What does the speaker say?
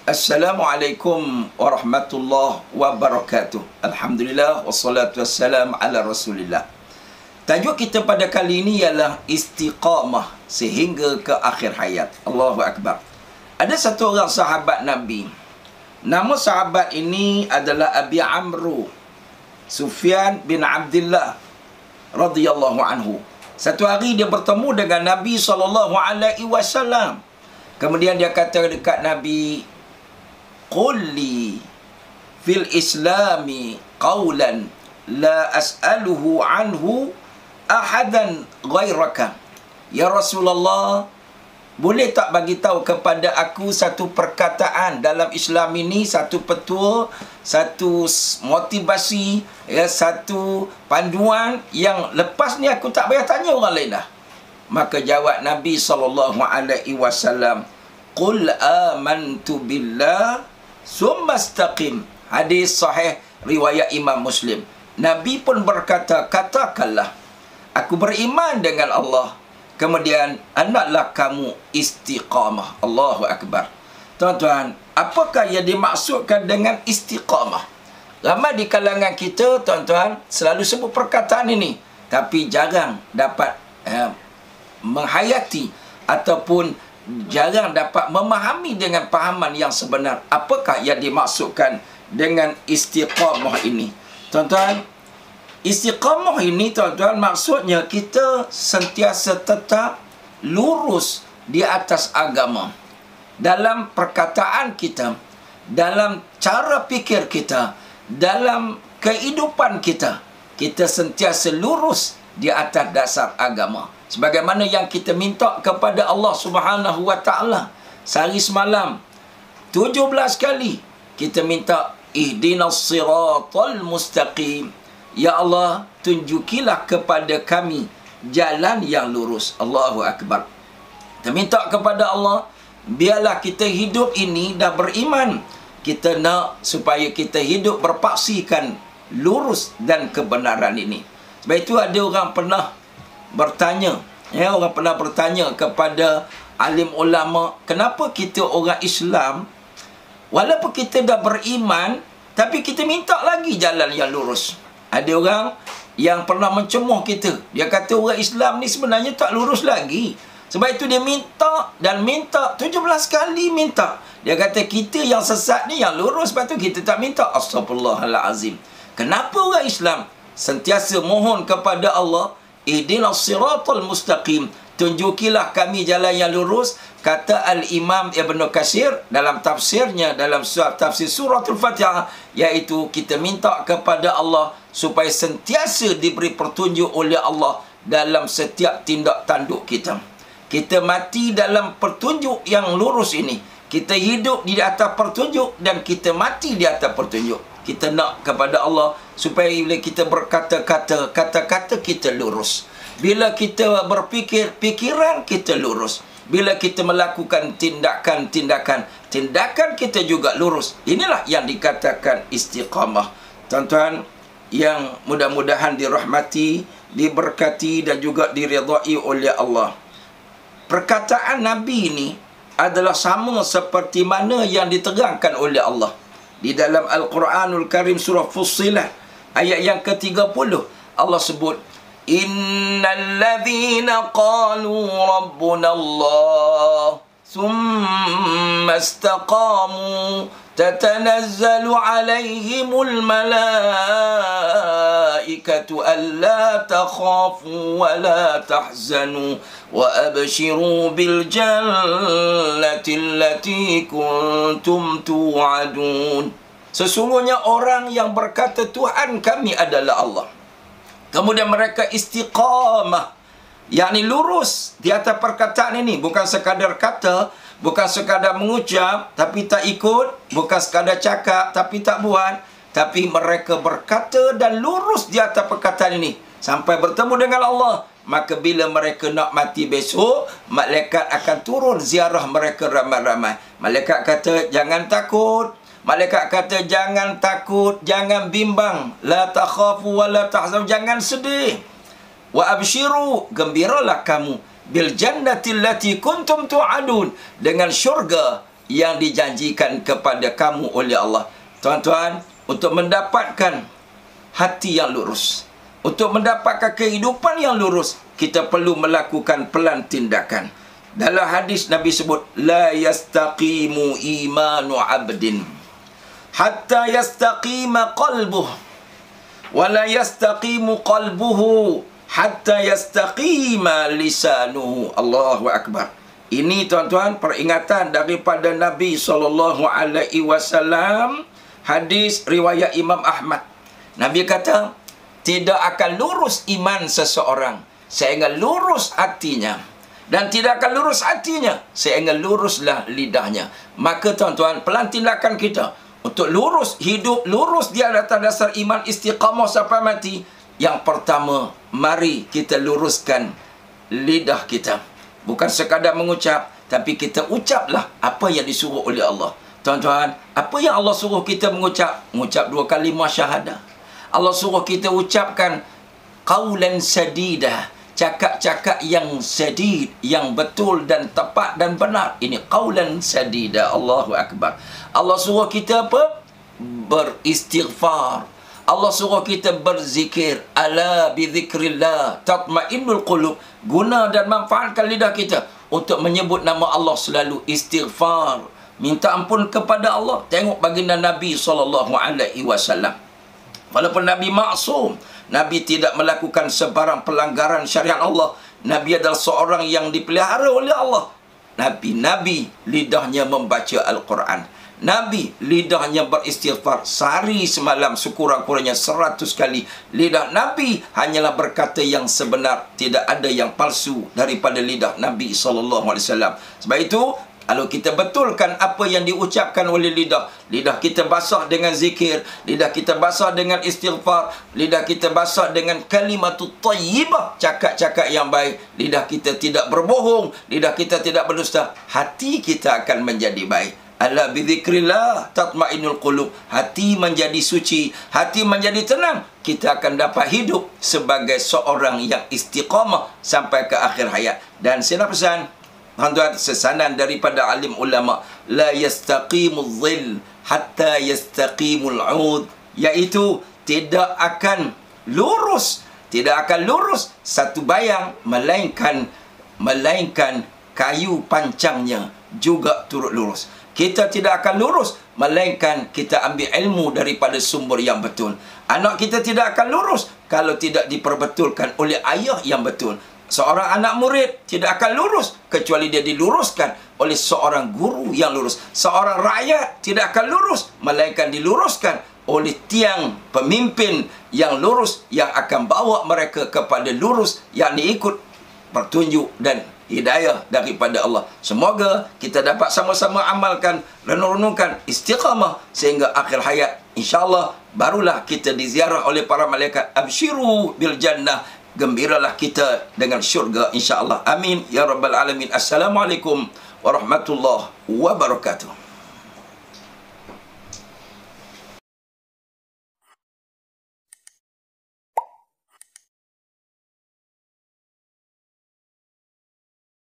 Assalamualaikum warahmatullahi wabarakatuh. Alhamdulillah wassalatu wassalam ala Rasulillah. Tajuk kita pada kali ini ialah istiqamah sehingga ke akhir hayat. Allahu akbar. Ada satu orang sahabat Nabi. Nama sahabat ini adalah Abi Amru Sufyan bin Abdullah radhiyallahu anhu. Satu hari dia bertemu dengan Nabi SAW. Kemudian dia kata dekat Nabi, "Qul li fil islami qawlan la as'aluhu anhu ahadan ghairaka." Ya Rasulullah, boleh tak bagi tahu kepada aku satu perkataan dalam Islam ini, satu petua, satu motivasi, ya, satu panduan yang lepas ni aku tak payah tanya orang lain dah. Maka jawab Nabi SAW, "Qul amantu billah summa istaqim." Hadis sahih riwayat Imam Muslim. Nabi pun berkata, katakanlah, aku beriman dengan Allah, kemudian hendaklah kamu istiqamah. Allahu akbar. Tuan-tuan, apakah yang dimaksudkan dengan istiqamah? Ramai di kalangan kita, tuan-tuan, selalu sebut perkataan ini, tapi jarang dapat menghayati ataupun jarang dapat memahami dengan pahaman yang sebenar apakah yang dimaksudkan dengan istiqamah ini. Tuan-tuan, istiqamah ini, tuan-tuan, maksudnya kita sentiasa tetap lurus di atas agama. Dalam perkataan kita, dalam cara fikir kita, dalam kehidupan kita, kita sentiasa lurus di atas dasar agama. Sebagaimana yang kita minta kepada Allah Subhanahu wa taala sehari semalam 17 kali kita minta ihdinas siratal mustaqim. Ya Allah, tunjukilah kepada kami jalan yang lurus. Allahu akbar. Kita minta kepada Allah, biarlah kita hidup ini dah beriman. Kita nak supaya kita hidup berpaksikan lurus dan kebenaran ini. Sebab itu ada orang pernah bertanya, orang pernah bertanya kepada alim ulama, kenapa kita orang Islam walaupun kita dah beriman tapi kita minta lagi jalan yang lurus? Ada orang yang pernah mencemuh kita, dia kata orang Islam ni sebenarnya tak lurus lagi. Sebab itu dia minta dan minta 17 kali minta. Dia kata kita yang sesat ni yang lurus, sebab tu kita tak minta. Astaghfirullahalazim. Kenapa orang Islam sentiasa mohon kepada Allah, ihdinas siratal mustaqim, tunjukilah kami jalan yang lurus? Kata Al-Imam Ibn Katsir dalam tafsirnya, dalam tafsir suratul Fatihah, iaitu kita minta kepada Allah supaya sentiasa diberi petunjuk oleh Allah dalam setiap tindak tanduk kita. Kita mati dalam petunjuk yang lurus ini. Kita hidup di atas petunjuk dan kita mati di atas petunjuk. Kita nak kepada Allah supaya bila kita berkata-kata, kata-kata kita lurus. Bila kita berfikir, pikiran kita lurus. Bila kita melakukan tindakan, tindakan kita juga lurus. Inilah yang dikatakan istiqamah. Tuan-tuan, yang mudah-mudahan dirahmati, diberkati dan juga diridai oleh Allah. Perkataan Nabi ini adalah sama seperti mana yang diterangkan oleh Allah di dalam Al-Quranul Karim surah Fussilat ayat yang ke-30. Allah sebut, innal ladzina qalu rabbuna Allah thumma istaqamu tatanazzalu alaihimul malaikatu alla takhafu wa la tahzanu wa abshiru bil jannati allati kuntum tu'adun. Sesungguhnya orang yang berkata Tuhan kami adalah Allah, kemudian mereka istiqamah, yakni lurus di atas perkataan ini. Bukan sekadar kata, bukan sekadar mengucap tapi tak ikut, bukan sekadar cakap tapi tak buat, tapi mereka berkata dan lurus di atas perkataan ini sampai bertemu dengan Allah. Maka bila mereka nak mati besok, malaikat akan turun ziarah mereka ramai-ramai. Malaikat kata, jangan takut. Malaikat kata, jangan takut, jangan bimbang. La takhafu wa la tahzanu, jangan sedih. Wa abshiru, gembiralah kamu. Bil jannati allati kuntum tu'adun, dengan syurga yang dijanjikan kepada kamu oleh Allah. Tuan-tuan, untuk mendapatkan hati yang lurus, untuk mendapatkan kehidupan yang lurus, kita perlu melakukan pelan tindakan. Dalam hadis Nabi sebut, la yastaqimu imanu abdin hatta yastaqima qalbuh, wa la yastaqimu qalbuhu hatta yastaqima lisanuhu. Allahu Akbar. Ini tuan-tuan peringatan daripada Nabi SAW. Hadis riwayat Imam Ahmad. Nabi kata, tidak akan lurus iman seseorang sehingga lurus hatinya, dan tidak akan lurus hatinya sehingga luruslah lidahnya. Maka tuan-tuan, pelan tindakan kita untuk lurus, hidup lurus di atas dasar iman istiqamah sampai mati. Yang pertama, mari kita luruskan lidah kita. Bukan sekadar mengucap, tapi kita ucaplah apa yang disuruh oleh Allah. Tuan-tuan, apa yang Allah suruh kita mengucap? Mengucap 2 kalimah syahadah. Allah suruh kita ucapkan qaulan sadida, cakap-cakap yang sadid, yang betul dan tepat dan benar. Ini qaulan sadida. Allahu Akbar. Allah suruh kita apa? Beristighfar. Allah suruh kita berzikir. Ala bi dzikrillah tatmainnul qulub. Guna dan manfaatkan lidah kita untuk menyebut nama Allah selalu. Istighfar, minta ampun kepada Allah. Tengok baginda Nabi SAW. Walaupun Nabi maksum, Nabi tidak melakukan sebarang pelanggaran syariat Allah. Nabi adalah seorang yang dipelihara oleh Allah. Nabi lidahnya membaca Al-Quran. Nabi lidahnya beristighfar sehari semalam sekurang-kurangnya 100 kali. Lidah Nabi hanyalah berkata yang sebenar, tidak ada yang palsu daripada lidah Nabi SAW. Sebab itu, kalau kita betulkan apa yang diucapkan oleh lidah, lidah kita basah dengan zikir, lidah kita basah dengan istighfar, lidah kita basah dengan kalimatut tayyibah, cakap-cakap yang baik, lidah kita tidak berbohong, lidah kita tidak berdusta, hati kita akan menjadi baik. Ala bidzikrillah tatmainnul qulub. Hati menjadi suci, hati menjadi tenang, kita akan dapat hidup sebagai seorang yang istiqamah sampai ke akhir hayat. Dan saya nak pesan, tuan-tuan, sesanan daripada alim ulama, la yastaqimul dhil hatta yastaqimul 'ud, iaitu tidak akan lurus satu bayang melainkan kayu pancangnya juga turut lurus. Kita tidak akan lurus melainkan kita ambil ilmu daripada sumber yang betul. Anak kita tidak akan lurus kalau tidak diperbetulkan oleh ayah yang betul. Seorang anak murid tidak akan lurus kecuali dia diluruskan oleh seorang guru yang lurus. Seorang rakyat tidak akan lurus melainkan diluruskan oleh tiang pemimpin yang lurus, yang akan bawa mereka kepada lurus, yakni ikut petunjuk dan hidayah daripada Allah. Semoga kita dapat sama-sama amalkan, renung-renungkan istiqamah sehingga akhir hayat, insya-Allah barulah kita diziarah oleh para malaikat. Abshiru bil jannah, gembiralah kita dengan syurga, insya-Allah. Amin ya rabbal alamin. Assalamualaikum warahmatullahi wabarakatuh.